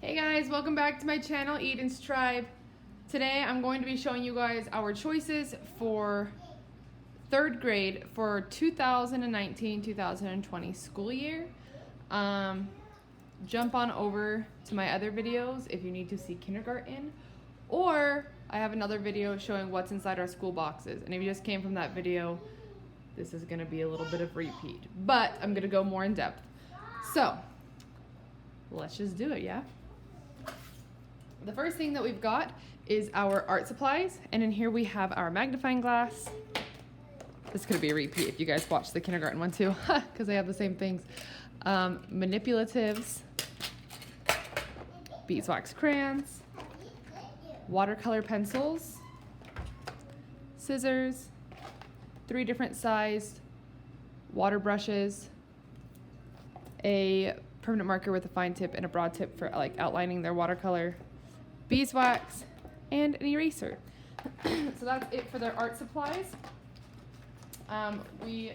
Hey guys, welcome back to my channel, Eden's Tribe. Today I'm going to be showing you guys our choices for third grade for 2019-2020 school year. Jump on over to my other videos if you need to see kindergarten, or I have another video showing what's inside our school boxes. And if you just came from that video, this is going to be a little bit of repeat, but I'm going to go more in depth. So let's just do it, yeah? The first thing that we've got is our art supplies, and in here we have our magnifying glass. This is going to be a repeat if you guys watch the kindergarten one too, because they have the same things. Manipulatives, beeswax crayons, watercolor pencils, scissors, 3 different sized water brushes, a permanent marker with a fine tip and a broad tip for like outlining their watercolor, beeswax, and an eraser. So that's it for their art supplies. We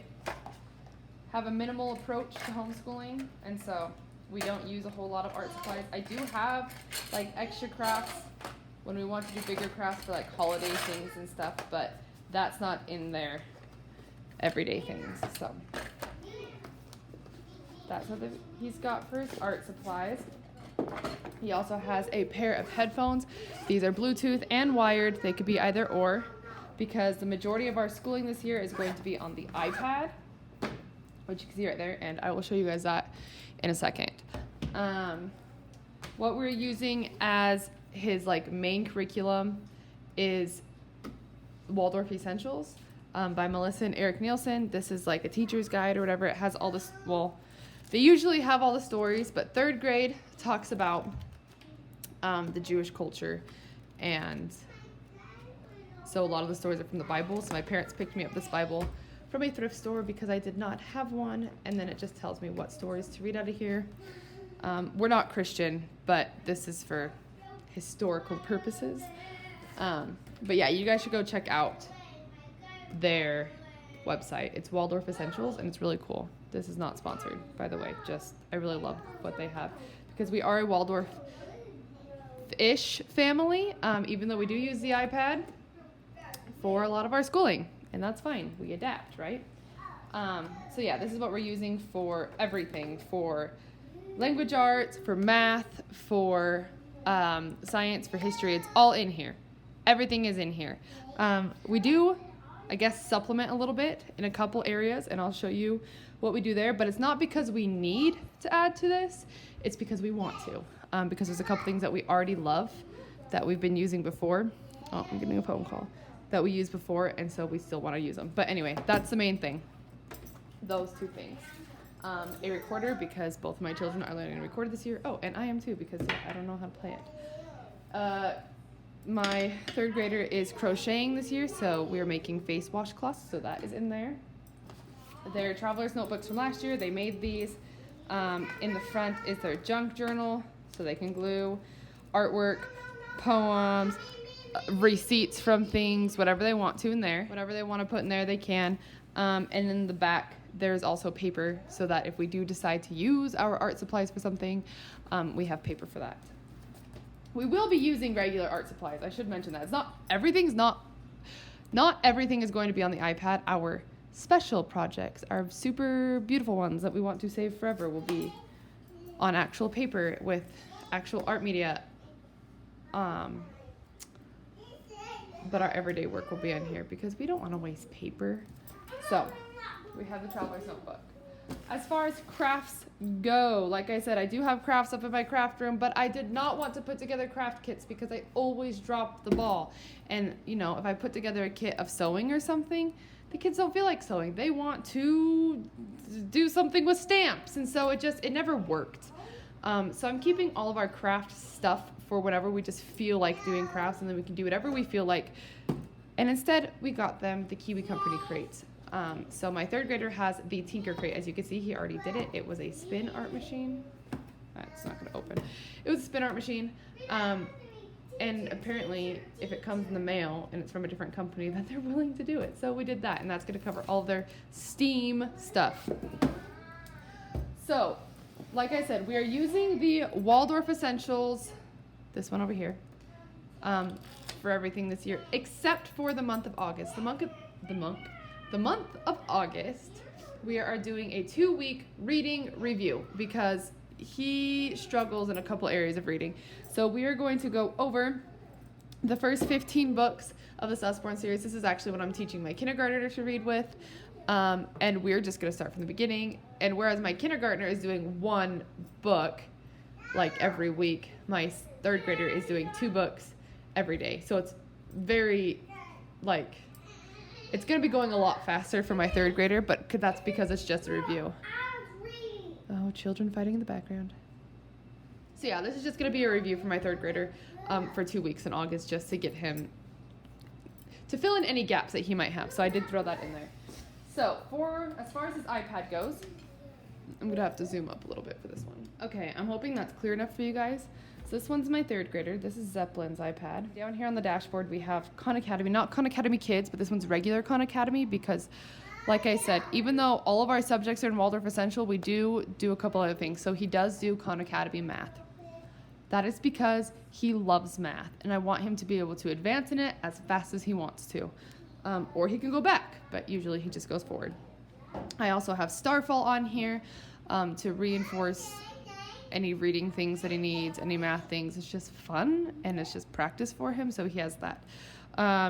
have a minimal approach to homeschooling, and so we don't use a whole lot of art supplies. I do have like extra crafts when we want to do bigger crafts for like holiday things and stuff, but that's not in their everyday things. So that's what he's got for his art supplies. He also has a pair of headphones. These are Bluetooth and wired. They could be either or, because the majority of our schooling this year is going to be on the iPad, which you can see right there, and I will show you guys that in a second. What we're using as his like main curriculum is Waldorf Essentials by Melissa and Eric Nielsen. This is like a teacher's guide or whatever. It has all this, well, they usually have all the stories, but third grade talks about the Jewish culture, and so a lot of the stories are from the Bible. So my parents picked me up this Bible from a thrift store because I did not have one, and then it just tells me what stories to read out of here. We're not Christian, but this is for historical purposes. But yeah, you guys should go check out their website. It's Waldorf Essentials, and it's really cool. This is not sponsored, by the way. Just, I really love what they have, because we are a Waldorf-ish family, even though we do use the iPad for a lot of our schooling, and that's fine. We adapt, right? So yeah, this is what we're using for everything, for language arts, for math, for science, for history. It's all in here. Everything is in here. We do, I guess, supplement a little bit in a couple areas, and I'll show you what we do there, but it's not because we need to add to this, it's because we want to, because there's a couple things that we already love that we've been using before. Oh, I'm getting a phone call. That we used before, and so we still want to use them. But anyway, that's the main thing. Those 2 things. A recorder, because both of my children are learning to record this year. Oh, and I am too, because I don't know how to play it. My third grader is crocheting this year, so we're making face washcloths, so that is in there. Their traveler's notebooks from last year, they made these. In the front is their junk journal, so they can glue artwork, poems, receipts from things, whatever they want to in there. Whatever they want to put in there, they can. And in the back, there's also paper, so that if we do decide to use our art supplies for something, we have paper for that. We will be using regular art supplies. I should mention that. It's not everything is going to be on the iPad. Our special projects, our super beautiful ones that we want to save forever, will be on actual paper with actual art media. But our everyday work will be on here because we don't want to waste paper. So we have the traveler's notebook. As far as crafts go, like I said, I do have crafts up in my craft room, but I did not want to put together craft kits because I always drop the ball. And, you know, if I put together a kit of sewing or something, the kids don't feel like sewing. They want to do something with stamps. And so it never worked. So I'm keeping all of our craft stuff for whenever we just feel like doing crafts, and then we can do whatever we feel like. And instead, we got them the Kiwi Company crates. So my third grader has the Tinker crate. As you can see, he already did it. It was a spin art machine. It's not going to open. It was a spin art machine. And apparently, if it comes in the mail and it's from a different company, then they're willing to do it. So we did that, and that's going to cover all their STEAM stuff. So like I said, we are using the Waldorf Essentials, this one over here, for everything this year, except for the month of August. The month of August, we are doing a 2-week reading review because he struggles in a couple areas of reading. So we are going to go over the first 15 books of the Susborn series. This is actually what I'm teaching my kindergartner to read with. And we're just going to start from the beginning. And whereas my kindergartner is doing 1 book like every week, my 3rd grader is doing 2 books every day. So it's very like, it's going to be going a lot faster for my 3rd grader, but that's because it's just a review. Oh, children fighting in the background. So yeah, this is just going to be a review for my 3rd grader for 2 weeks in August, just to get him to fill in any gaps that he might have. So I did throw that in there. So as far as his iPad goes, I'm going to have to zoom up a little bit for this one. Okay, I'm hoping that's clear enough for you guys. So this one's my 3rd grader. This is Zeppelin's iPad. Down here on the dashboard, we have Khan Academy. Not Khan Academy Kids, but this one's regular Khan Academy because, like I said, even though all of our subjects are in Waldorf Essential, we do a couple other things. So he does do Khan Academy math. That is because he loves math, and I want him to be able to advance in it as fast as he wants to. Or he can go back, but usually he just goes forward. I also have Starfall on here to reinforce any reading things that he needs, any math things. It's just fun, and it's just practice for him, so he has that.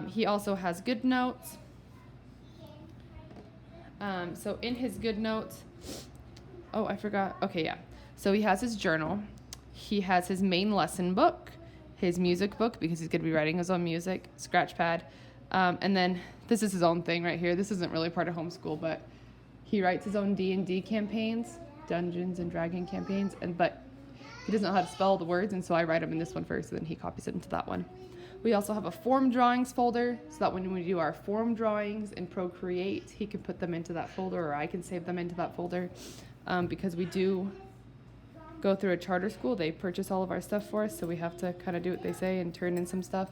He also has Good Notes. So in his Good Notes, oh, I forgot. Okay, yeah. So he has his journal. He has his main lesson book, his music book, because he's going to be writing his own music, scratch pad. And then this is his own thing right here. This isn't really part of homeschool, but he writes his own D&D campaigns, Dungeons and Dragon campaigns, but he doesn't know how to spell the words, and so I write them in this one first, and then he copies it into that one. We also have a form drawings folder, so that when we do our form drawings in Procreate, he can put them into that folder, or I can save them into that folder, because we do go through a charter school. They purchase all of our stuff for us, so we have to kind of do what they say and turn in some stuff.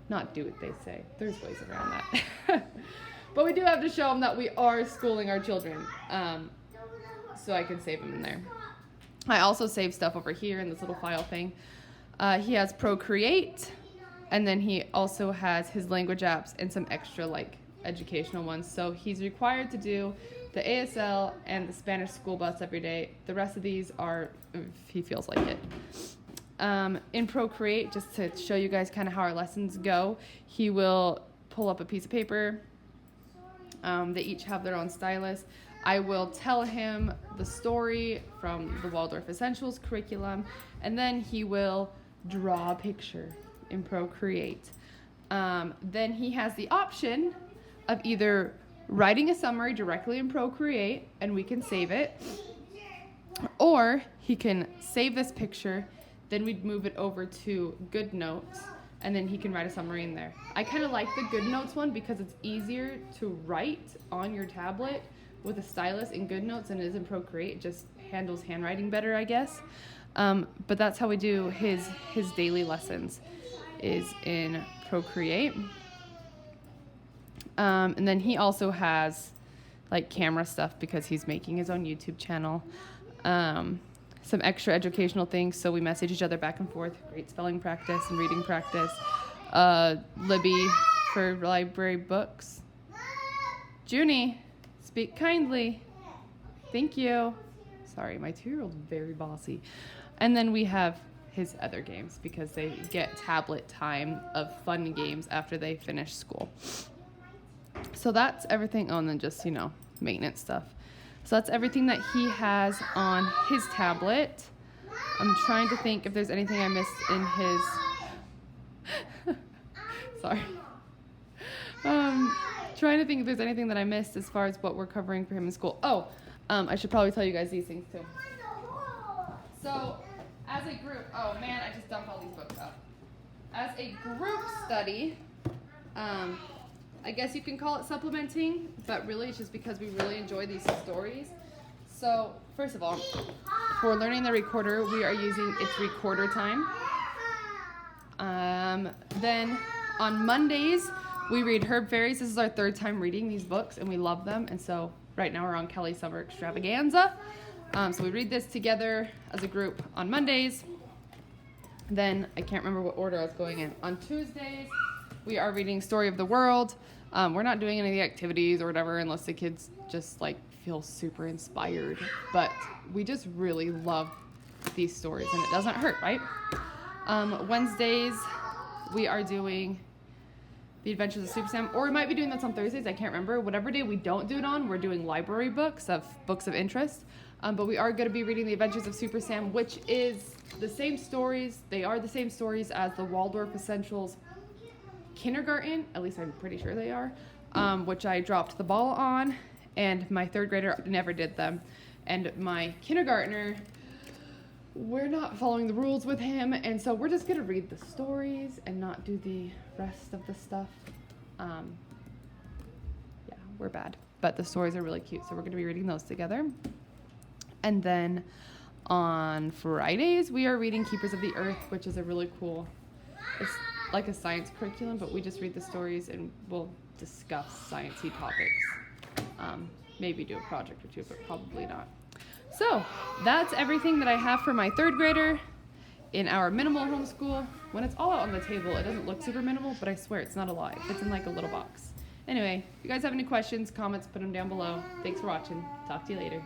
Not do what they say. There's ways around that. But we do have to show them that we are schooling our children, so I can save them in there. I also save stuff over here in this little file thing. He has Procreate, and then he also has his language apps and some extra like educational ones. So he's required to do the ASL and the Spanish school bus every day. The rest of these are if he feels like it. In Procreate, just to show you guys kind of how our lessons go, he will pull up a piece of paper. They each have their own stylus. I will tell him the story from the Waldorf Essentials curriculum, and then he will draw a picture in Procreate. Then he has the option of either writing a summary directly in Procreate, and we can save it, or he can save this picture, then we'd move it over to Good Notes, and then he can write a summary in there. I kind of like the Good Notes one because it's easier to write on your tablet with a stylus in Good Notes than it is in Procreate. It just handles handwriting better, I guess. But that's how we do his daily lessons, is in Procreate. And then he also has like camera stuff because he's making his own YouTube channel. Some extra educational things, so we message each other back and forth. Great spelling practice and reading practice. Libby for library books. Junie, speak kindly. Thank you. Sorry, my 2-year-old's very bossy. And then we have his other games because they get tablet time of fun games after they finish school. So that's everything. Oh, and then just, maintenance stuff. So that's everything that he has on his tablet. I'm trying to think if there's anything I missed in his... Sorry. Trying to think if there's anything that I missed as far as what we're covering for him in school. Oh, I should probably tell you guys these things too. So, as a group... Oh, man, I just dumped all these books out. As a group study... I guess you can call it supplementing, but really it's just because we really enjoy these stories. So, first of all, for learning the recorder, we are using its recorder time. Then on Mondays, we read Herb Fairies. This is our 3rd time reading these books, and we love them. And so right now we're on Kelly's Summer Extravaganza. So we read this together as a group on Mondays. Then I can't remember what order I was going in. On Tuesdays, we are reading Story of the World. We're not doing any of the activities or whatever unless the kids just like feel super inspired. But we just really love these stories and it doesn't hurt, right? Wednesdays, we are doing The Adventures of Super Sam, or we might be doing that on Thursdays. I can't remember. Whatever day we don't do it on, we're doing library books of interest. But we are going to be reading The Adventures of Super Sam, which is the same stories. They are the same stories as the Waldorf Essentials kindergarten. At least I'm pretty sure they are, which I dropped the ball on. And my third grader never did them. And my kindergartner, we're not following the rules with him. And so we're just going to read the stories and not do the rest of the stuff. Yeah, we're bad. But the stories are really cute. So we're going to be reading those together. And then on Fridays, we are reading Keepers of the Earth, which is a really cool, it's like a science curriculum, but we just read the stories and we'll discuss sciencey topics. Maybe do a project or two, but probably not. So that's everything that I have for my third grader in our minimal homeschool. When it's all out on the table, it doesn't look super minimal, but I swear it's not a lie. It's in like a little box. Anyway, if you guys have any questions, comments, put them down below. Thanks for watching. Talk to you later.